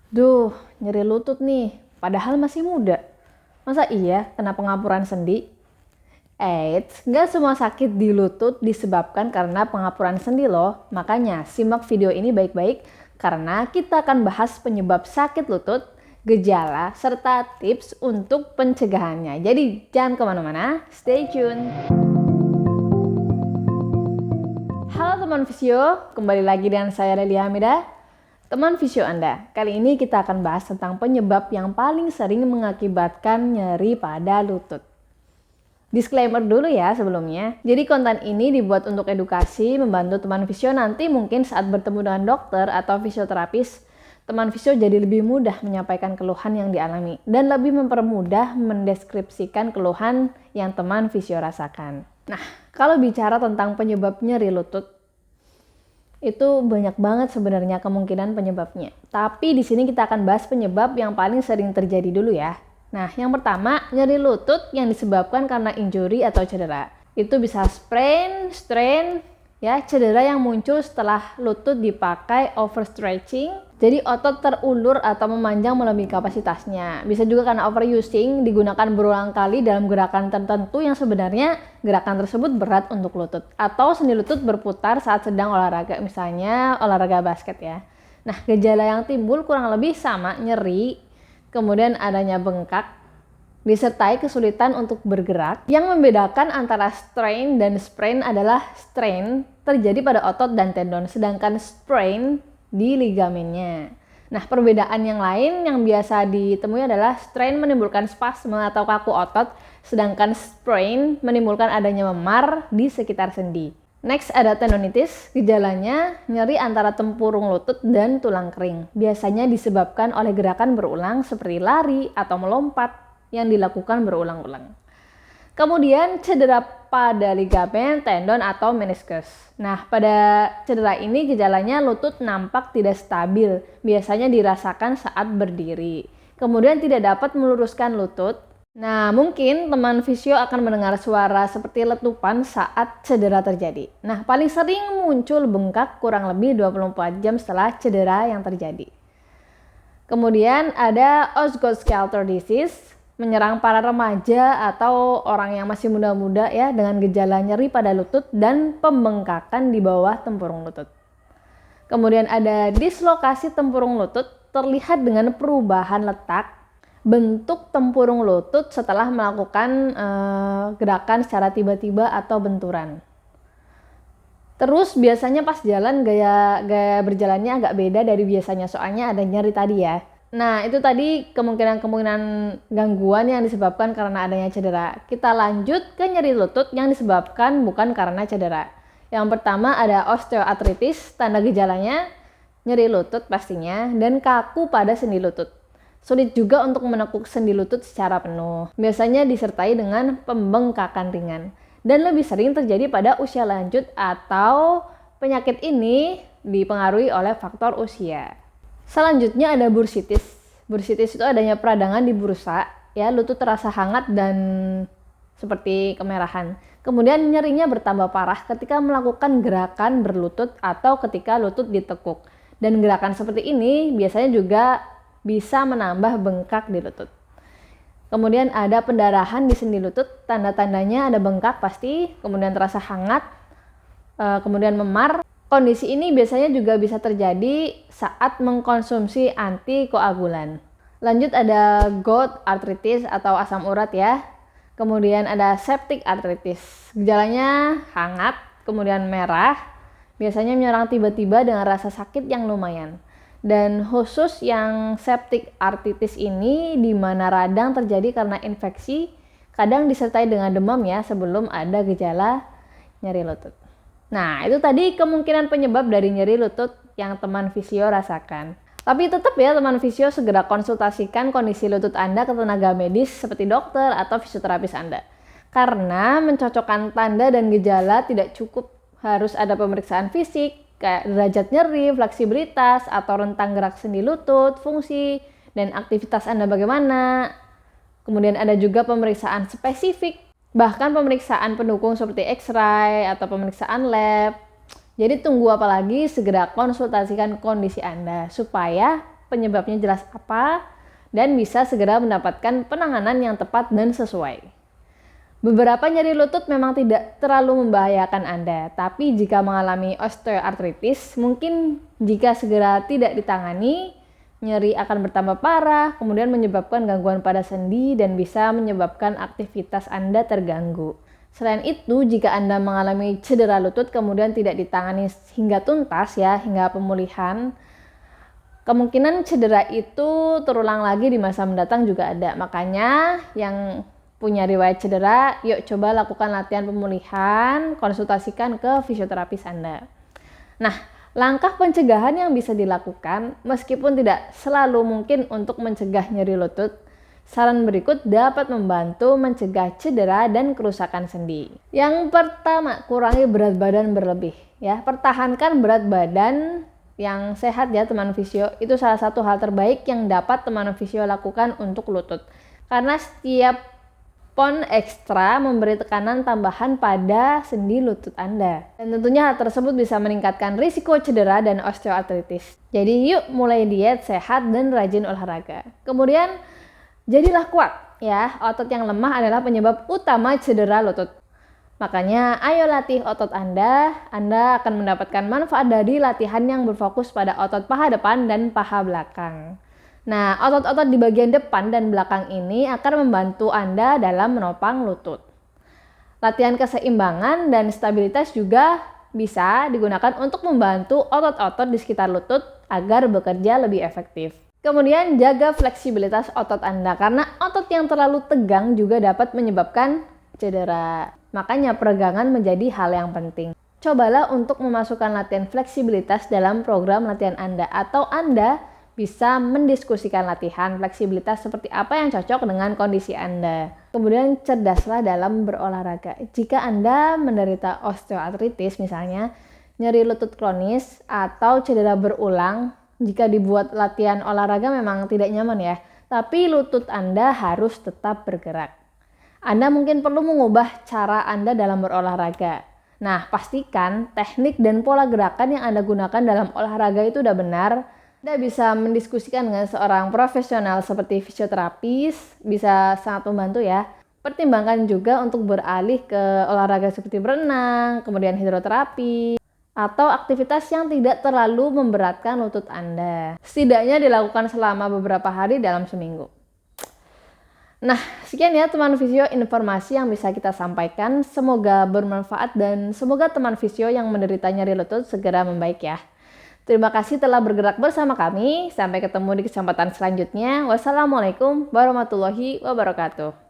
Duh, nyeri lutut nih, padahal masih muda. Masa iya kena pengapuran sendi? Eits, nggak semua sakit di lutut disebabkan karena pengapuran sendi loh. Makanya simak video ini baik-baik karena kita akan bahas penyebab sakit lutut, gejala, serta tips untuk pencegahannya. Jadi jangan kemana-mana, stay tune. Halo teman Visio, kembali lagi dengan saya Lelia Hamida. Teman Visio Anda, kali ini kita akan bahas tentang penyebab yang paling sering mengakibatkan nyeri pada lutut. Disclaimer dulu ya sebelumnya, jadi konten ini dibuat untuk edukasi, membantu teman Visio nanti mungkin saat bertemu dengan dokter atau fisioterapis, teman Visio jadi lebih mudah menyampaikan keluhan yang dialami dan lebih mempermudah mendeskripsikan keluhan yang teman Visio rasakan. Nah, kalau bicara tentang penyebab nyeri lutut, itu banyak banget sebenarnya kemungkinan penyebabnya. Tapi di sini kita akan bahas penyebab yang paling sering terjadi dulu ya. Nah, yang pertama, nyeri lutut yang disebabkan karena injury atau cedera. Itu bisa sprain, strain, ya, cedera yang muncul setelah lutut dipakai overstretching. Jadi otot terulur atau memanjang melebihi kapasitasnya. Bisa juga karena overusing, digunakan berulang kali dalam gerakan tertentu yang sebenarnya gerakan tersebut berat untuk lutut. Atau sendi lutut berputar saat sedang olahraga, misalnya olahraga basket ya. Nah, gejala yang timbul kurang lebih sama, nyeri, kemudian adanya bengkak, disertai kesulitan untuk bergerak. Yang membedakan antara strain dan sprain adalah strain terjadi pada otot dan tendon, sedangkan sprain di ligamennya. Nah, perbedaan yang lain yang biasa ditemui adalah strain menimbulkan spasme atau kaku otot, sedangkan sprain menimbulkan adanya memar di sekitar sendi. Next ada tendonitis, gejalanya nyeri antara tempurung lutut dan tulang kering. Biasanya disebabkan oleh gerakan berulang seperti lari atau melompat yang dilakukan berulang-ulang. Kemudian cedera pada ligamen, tendon, atau meniskus. Nah, pada cedera ini gejalanya lutut nampak tidak stabil, biasanya dirasakan saat berdiri. Kemudian tidak dapat meluruskan lutut. Nah, mungkin teman fisio akan mendengar suara seperti letupan saat cedera terjadi. Nah, paling sering muncul bengkak kurang lebih 24 jam setelah cedera yang terjadi. Kemudian ada Osgood-Schlatter disease, menyerang para remaja atau orang yang masih muda-muda ya, dengan gejala nyeri pada lutut dan pembengkakan di bawah tempurung lutut. Kemudian ada dislokasi tempurung lutut, terlihat dengan perubahan letak bentuk tempurung lutut setelah melakukan gerakan secara tiba-tiba atau benturan. Terus biasanya pas jalan gaya berjalannya agak beda dari biasanya, soalnya ada nyeri tadi ya. Nah, itu tadi kemungkinan-kemungkinan gangguan yang disebabkan karena adanya cedera. Kita lanjut ke nyeri lutut yang disebabkan bukan karena cedera. Yang pertama ada osteoartritis, tanda gejalanya nyeri lutut pastinya, dan kaku pada sendi lutut. Sulit juga untuk menekuk sendi lutut secara penuh. Biasanya disertai dengan pembengkakan ringan. Dan lebih sering terjadi pada usia lanjut atau penyakit ini dipengaruhi oleh faktor usia. Selanjutnya ada bursitis. Bursitis itu adanya peradangan di bursa, ya, lutut terasa hangat dan seperti kemerahan. Kemudian nyerinya bertambah parah ketika melakukan gerakan berlutut atau ketika lutut ditekuk. Dan gerakan seperti ini biasanya juga bisa menambah bengkak di lutut. Kemudian ada pendarahan di sendi lutut, tanda-tandanya ada bengkak pasti, kemudian terasa hangat, kemudian memar. Kondisi ini biasanya juga bisa terjadi saat mengkonsumsi antikoagulan. Lanjut ada gout arthritis atau asam urat ya. Kemudian ada septic arthritis. Gejalanya hangat, kemudian merah. Biasanya menyerang tiba-tiba dengan rasa sakit yang lumayan. Dan khusus yang septic arthritis ini di mana radang terjadi karena infeksi, kadang disertai dengan demam ya sebelum ada gejala nyeri lutut. Nah, itu tadi kemungkinan penyebab dari nyeri lutut yang teman fisio rasakan. Tapi tetap ya teman fisio segera konsultasikan kondisi lutut Anda ke tenaga medis seperti dokter atau fisioterapis Anda. Karena mencocokkan tanda dan gejala tidak cukup, harus ada pemeriksaan fisik, kayak derajat nyeri, fleksibilitas, atau rentang gerak sendi lutut, fungsi, dan aktivitas Anda bagaimana. Kemudian ada juga pemeriksaan spesifik, bahkan pemeriksaan pendukung seperti X-ray atau pemeriksaan lab. Jadi tunggu apa lagi, segera konsultasikan kondisi Anda supaya penyebabnya jelas apa, dan bisa segera mendapatkan penanganan yang tepat dan sesuai. Beberapa nyeri lutut memang tidak terlalu membahayakan Anda, tapi jika mengalami osteoartritis, mungkin jika segera tidak ditangani, nyeri akan bertambah parah, kemudian menyebabkan gangguan pada sendi dan bisa menyebabkan aktivitas Anda terganggu. Selain itu, jika Anda mengalami cedera lutut kemudian tidak ditangani hingga tuntas hingga pemulihan, kemungkinan cedera itu terulang lagi di masa mendatang juga ada. Makanya yang punya riwayat cedera, yuk coba lakukan latihan pemulihan, konsultasikan ke fisioterapis Anda. Nah, langkah pencegahan yang bisa dilakukan meskipun tidak selalu mungkin untuk mencegah nyeri lutut, saran berikut dapat membantu mencegah cedera dan kerusakan sendi. Yang pertama, kurangi berat badan berlebih. Pertahankan berat badan yang sehat teman fisio. Itu salah satu hal terbaik yang dapat teman fisio lakukan untuk lutut. Karena setiap pon ekstra memberi tekanan tambahan pada sendi lutut Anda. Dan tentunya hal tersebut bisa meningkatkan risiko cedera dan osteoartritis. Jadi yuk mulai diet sehat dan rajin olahraga. Kemudian jadilah kuat otot yang lemah adalah penyebab utama cedera lutut. Makanya ayo latih otot Anda akan mendapatkan manfaat dari latihan yang berfokus pada otot paha depan dan paha belakang. Nah, otot-otot di bagian depan dan belakang ini akan membantu Anda dalam menopang lutut. Latihan keseimbangan dan stabilitas juga bisa digunakan untuk membantu otot-otot di sekitar lutut agar bekerja lebih efektif. Kemudian jaga fleksibilitas otot Anda karena otot yang terlalu tegang juga dapat menyebabkan cedera. Makanya peregangan menjadi hal yang penting. Cobalah untuk memasukkan latihan fleksibilitas dalam program latihan Anda atau Anda bisa mendiskusikan latihan fleksibilitas seperti apa yang cocok dengan kondisi Anda. Kemudian cerdaslah dalam berolahraga. Jika Anda menderita osteoartritis misalnya, nyeri lutut kronis atau cedera berulang, jika dibuat latihan olahraga memang tidak nyaman tapi lutut Anda harus tetap bergerak. Anda mungkin perlu mengubah cara Anda dalam berolahraga. Nah, pastikan teknik dan pola gerakan yang Anda gunakan dalam olahraga itu sudah benar. Anda bisa mendiskusikan dengan seorang profesional seperti fisioterapis, bisa sangat membantu Pertimbangkan juga untuk beralih ke olahraga seperti berenang, kemudian hidroterapi, atau aktivitas yang tidak terlalu memberatkan lutut Anda. Setidaknya dilakukan selama beberapa hari dalam seminggu. Nah, sekian teman fisio informasi yang bisa kita sampaikan. Semoga bermanfaat dan semoga teman fisio yang menderita nyeri lutut segera membaik Terima kasih telah bergerak bersama kami. Sampai ketemu di kesempatan selanjutnya. Wassalamualaikum warahmatullahi wabarakatuh.